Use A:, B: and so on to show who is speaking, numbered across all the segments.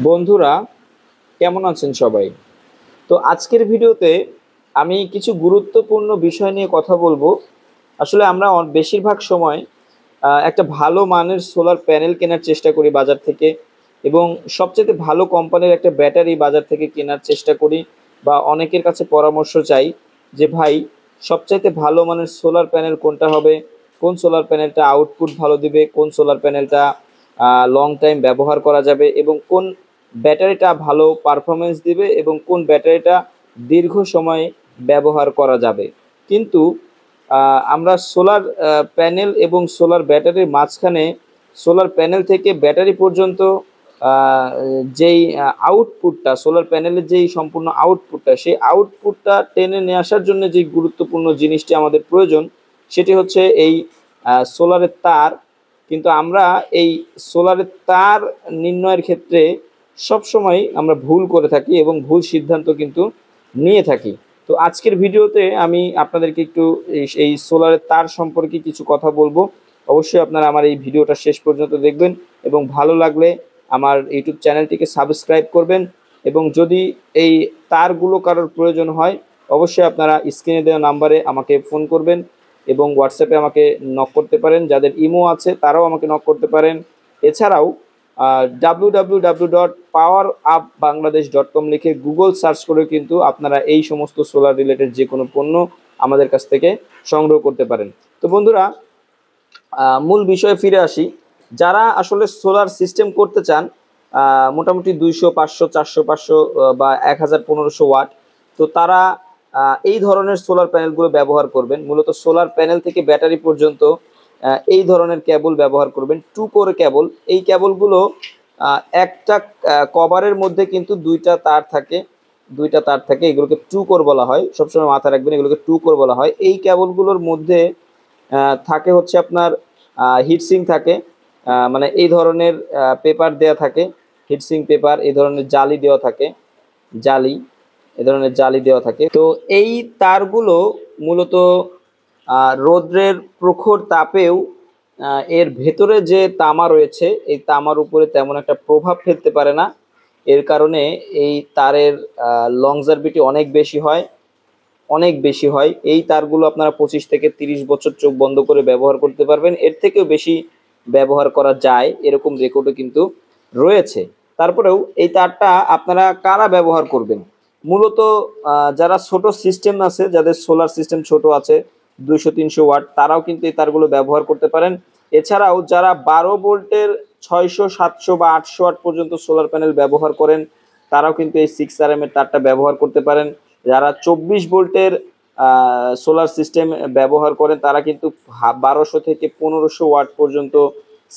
A: বন্ধুরা, কেমন আছেন সবাই? তো আজকের ভিডিওতে আমি কিছু গুরুত্বপূর্ণ বিষয় নিয়ে কথা বলবো। আসলে আমরা বেশিরভাগ সময় একটা ভালো মানের সোলার প্যানেল কেনার চেষ্টা করি বাজার থেকে, এবং সবচেয়ে ভালো কোম্পানির একটা ব্যাটারি বাজার থেকে কেনার চেষ্টা করি, বা অনেকের কাছে পরামর্শ চাই যে ভাই, সবচাইতে ভালো মানের সোলার প্যানেল কোনটা হবে, কোন সোলার প্যানেলটা আউটপুট ভালো দিবে, কোন সোলার প্যানেলটা লং টাইম ব্যবহার করা যাবে, এবং কোন ব্যাটারিটা ভালো পারফরমেন্স দিবে, এবং কোন ব্যাটারিটা দীর্ঘ সময় ব্যবহার করা যাবে। কিন্তু আমরা সোলার প্যানেল এবং সোলার ব্যাটারির মাঝখানে, সোলার প্যানেল থেকে ব্যাটারি পর্যন্ত আহ, যেই আউটপুটটা, সোলার প্যানেলের যেই সম্পূর্ণ আউটপুটটা, সেই আউটপুটটা টেনে নিয়ে আসার জন্য যে গুরুত্বপূর্ণ জিনিসটি আমাদের প্রয়োজন, সেটি হচ্ছে এই সোলারের তার। কিন্তু আমরা এই সোলারের তার নির্ণয়ের ক্ষেত্রে সবসময় আমরা ভুল করে থাকি এবং ভুল সিদ্ধান্ত কিন্তু নিয়ে থাকি। তো আজকের ভিডিওতে আমি আপনাদেরকে একটু এই সোলারের তার সম্পর্কে কিছু কথা বলবো। অবশ্যই আপনারা আমার এই ভিডিওটা শেষ পর্যন্ত দেখবেন, এবং ভালো লাগলে আমার ইউটিউব চ্যানেলটিকে সাবস্ক্রাইব করবেন। এবং যদি এই তারগুলো কারোর প্রয়োজন হয়, অবশ্যই আপনারা স্ক্রিনে দেওয়া নাম্বারে আমাকে ফোন করবেন, এবং হোয়াটসঅ্যাপে আমাকে নক করতে পারেন। যাদের ইমো আছে তারাও আমাকে নক করতে পারেন। এছাড়াও www.powerupbangladesh.com লিখে গুগল সার্চ করে কিন্তু আপনারা এই সমস্ত সোলার রিলেটেড যে কোনো পণ্য আমাদের কাছ থেকে সংগ্রহ করতে পারেন। তো বন্ধুরা, মূল বিষয়ে ফিরে আসি। যারা আসলে সোলার সিস্টেম করতে চান, মোটামুটি 200, 500, 400, 500 বা 1000, 1500 ওয়াট, তো তারা এই ধরনের সোলার প্যানেলগুলো ব্যবহার করবেন। মূলত সোলার প্যানেল থেকে ব্যাটারি পর্যন্ত এই ধরনের কেবল ব্যবহার করবেন, 2 কোর কেবল। এই কেবলগুলো একটা কভারের মধ্যে কিন্তু দুইটা তার থাকে, এগুলোকে 2 কোর বলা হয়। সবসময় মাথায় রাখবেন, এগুলোকে 2 কোর বলা হয়। এই কেবলগুলোর মধ্যে থাকে হচ্ছে আপনার হিটসিং থাকে, মানে এই ধরনের পেপার দেয়া থাকে, হিটসিং পেপার, এই ধরনের জালি দেওয়া থাকে, জালি এ ধরনের জালি দেওয়া থাকে। তো এই তারগুলো মূলত রৌদ্রের প্রখর তাপেও এর ভেতরে যে তামা রয়েছে, এই তামার উপরে তেমন একটা প্রভাব ফেলতে পারে না। এর কারণে এই তারের লংজারভিটি অনেক বেশি হয়। এই তারগুলো আপনারা 25 থেকে 30 বছর চোখ বন্ধ করে ব্যবহার করতে পারবেন। এর থেকেও বেশি ব্যবহার করা যায়, এরকম রেকর্ডও কিন্তু রয়েছে। তারপরেও এই তারটা আপনারা কারা ব্যবহার করবেন? মূলত যারা ছোট সিস্টেম আছে, যাদের সোলার সিস্টেম ছোট আছে, 200-300 ওয়াট, তারাও কিন্তু এই তারগুলো ব্যবহার করতে পারেন। এছাড়াও যারা 12 ভোল্টের 600, 700 বা 800 ওয়াট পর্যন্ত সোলার প্যানেল ব্যবহার করেন, তারাও কিন্তু এই 6RM এর তারটা ব্যবহার করতে পারেন। যারা 24 ভোল্টের সোলার সিস্টেম ব্যবহার করেন, তারা কিন্তু 1200 থেকে 1500 ওয়াট পর্যন্ত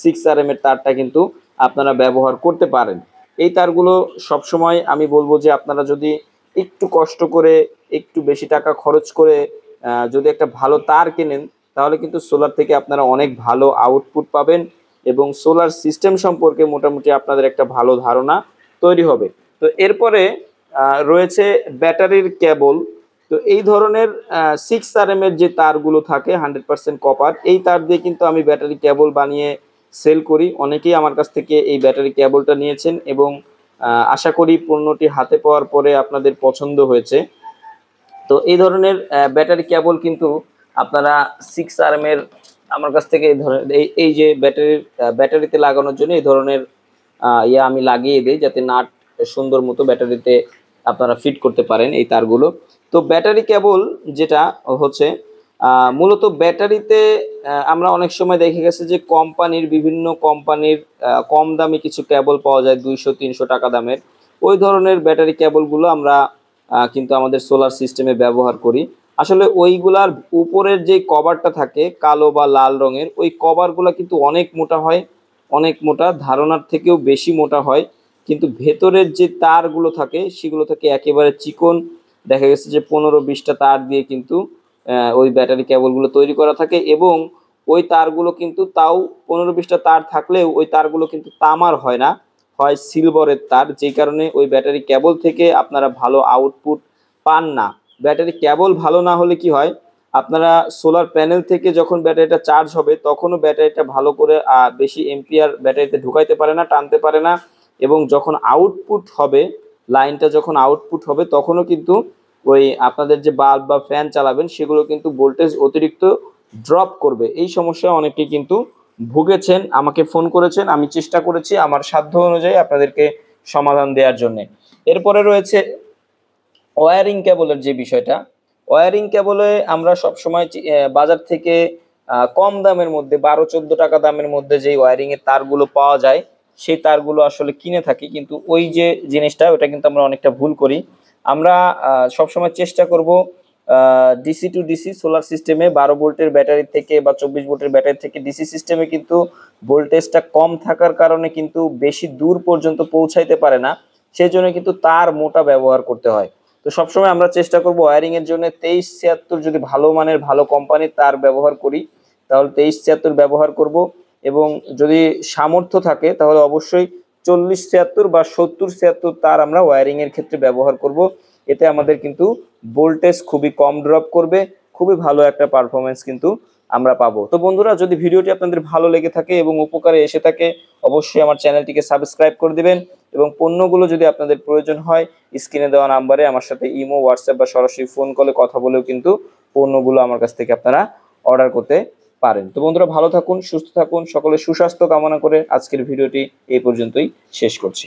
A: 6RM এর তারটা কিন্তু আপনারা ব্যবহার করতে পারেন। এই তারগুলো সবসময় আমি বলবো যে আপনারা যদি একটু কষ্ট করে, একটু বেশি টাকা খরচ করে যদি একটা ভালো তার কেনেন, তাহলে কিন্তু সোলার থেকে আপনারা অনেক ভালো আউটপুট পাবেন, এবং সোলার সিস্টেম সম্পর্কে মোটামুটি আপনাদের একটা ভালো ধারণা তৈরি হবে। তো এরপরে রয়েছে ব্যাটারির কেবল। তো এই ধরনের 6RM এর যে তারগুলো থাকে 100% কপার, এই তার দিয়ে কিন্তু আমি ব্যাটারি কেবল বানিয়ে সেল করি। অনেকেই আমার কাছ থেকে এই ব্যাটারি কেবলটা নিয়েছেন, এবং আশা করি পণ্যটি হাতে পাওয়ার পরে আপনাদের পছন্দ হয়েছে। তো এই ধরনের ব্যাটারি কেবল কিন্তু আপনারা 6RM এর আমার কাছ থেকে এই ধরনের এই যে ব্যাটারিতে লাগানোর জন্য এই ধরনের আমি লাগিয়ে দিই, যাতে নাট সুন্দর মতো ব্যাটারিতে আপনারা ফিট করতে পারেন এই তারগুলো। তো ব্যাটারি কেবল যেটা হচ্ছে, মূলত ব্যাটারিতে আমরা অনেক সময় দেখে গেছে যে বিভিন্ন কোম্পানির কম দামি কিছু কেবল পাওয়া যায়, 200-300 টাকা দামের। ওই ধরনের ব্যাটারি কেবলগুলো আমরা কিন্তু আমাদের সোলার সিস্টেমে ব্যবহার করি। আসলে ওইগুলার উপরের যে কভারটা থাকে কালো বা লাল রঙের, ওই কভারগুলো কিন্তু অনেক মোটা হয়, অনেক মোটা, ধারণার থেকেও বেশি মোটা হয়। কিন্তু ভেতরের যে তারগুলো থাকে সেগুলো থাকে একেবারে চিকন। দেখা গেছে যে 15-20টা তার দিয়ে কিন্তু ওই ব্যাটারি কেবলগুলো তৈরি করা থাকে, এবং ওই তারগুলো কিন্তু তাও 15-20টা তার থাকলেও ওই তারগুলো কিন্তু তামার হয় না, হয় সিলভারের তার, যেই কারণে ওই ব্যাটারি কেবল থেকে আপনারা ভালো আউটপুট পান না। ব্যাটারি কেবল ভালো না হলে কি হয়, আপনারা সোলার প্যানেল থেকে যখন ব্যাটারিটা চার্জ হবে তখনও ব্যাটারিটা ভালো করে বেশি এম্পিয়ার ব্যাটারিতে ঢুকাইতে পারে না, টানতে পারে না, এবং যখন আউটপুট হবে, লাইনটা যখন আউটপুট হবে তখনও কিন্তু ওই আপনাদের যে বাল্ব বা ফ্যান চালাবেন সেগুলো কিন্তু ভোল্টেজ অতিরিক্ত ড্রপ করবে। এই সমস্যায় অনেকে কিন্তু ভুগেছেন, আমাকে ফোন করেছেন, আমি চেষ্টা করেছি আমার সাধ্য অনুযায়ী আপনাদেরকে সমাধান দেওয়ার জন্য। এরপরে রয়েছে ওয়্যারিং কেবলের যে বিষয়টা। ওয়্যারিং কেবলে আমরা সবসময় বাজার থেকে কম দামের মধ্যে 12-14 টাকা দামের মধ্যে যেই ওয়্যারিং এর তারগুলো পাওয়া যায় সেই তারগুলো আসলে কিনে থাকি, কিন্তু ওই যে জিনিসটা ওটা কিন্তু আমরা অনেকটা ভুল করি। আমরা সবসময় চেষ্টা করব ডিসি টু ডিসি সোলার সিস্টেমে 12 ভোল্টের ব্যাটারি থেকে বা 24 ভোল্টের ব্যাটারি থেকে ডিসি সিস্টেমে কিন্তু ভোল্টেজটা কম থাকার কারণে কিন্তু বেশি দূর পর্যন্ত পৌঁছাইতে পারে না, সেই জন্য কিন্তু তার মোটা ব্যবহার করতে হয়। তো সবসময় আমরা চেষ্টা করব ওয়্যারিং এর জন্য 2376 যদি ভালো মানের ভালো কোম্পানির তার ব্যবহার করি তাহলে 2376 ব্যবহার করব, এবং যদি সামর্থ্য থাকে তাহলে অবশ্যই 4076 বা 7076 তার আমরা ওয়্যারিং এর ক্ষেত্রে ব্যবহার করব। এতে আমাদের কিন্তু ভোল্টেজ খুবই কম ড্রপ করবে, খুবই ভালো একটা পারফরমেন্স কিন্তু আমরা পাবো। তো বন্ধুরা, যদি ভিডিওটি আপনাদের ভালো লেগে থাকে এবং উপকারে এসে থাকে অবশ্যই আমার চ্যানেলটিকে সাবস্ক্রাইব করে দিবেন, এবং পণ্যগুলো যদি আপনাদের প্রয়োজন হয় স্ক্রিনে দেওয়া নাম্বারে আমার সাথে ইমো, হোয়াটসঅ্যাপ বা সরাসরি ফোন কলে কথা বলেও কিন্তু পণ্যগুলো আমার কাছ থেকে আপনারা অর্ডার করতে পারেন। তো বন্ধুরা, ভালো থাকুন, সুস্থ থাকুন, সকলের সুস্বাস্থ্য কামনা করে আজকের ভিডিওটি এই পর্যন্তই শেষ করছি।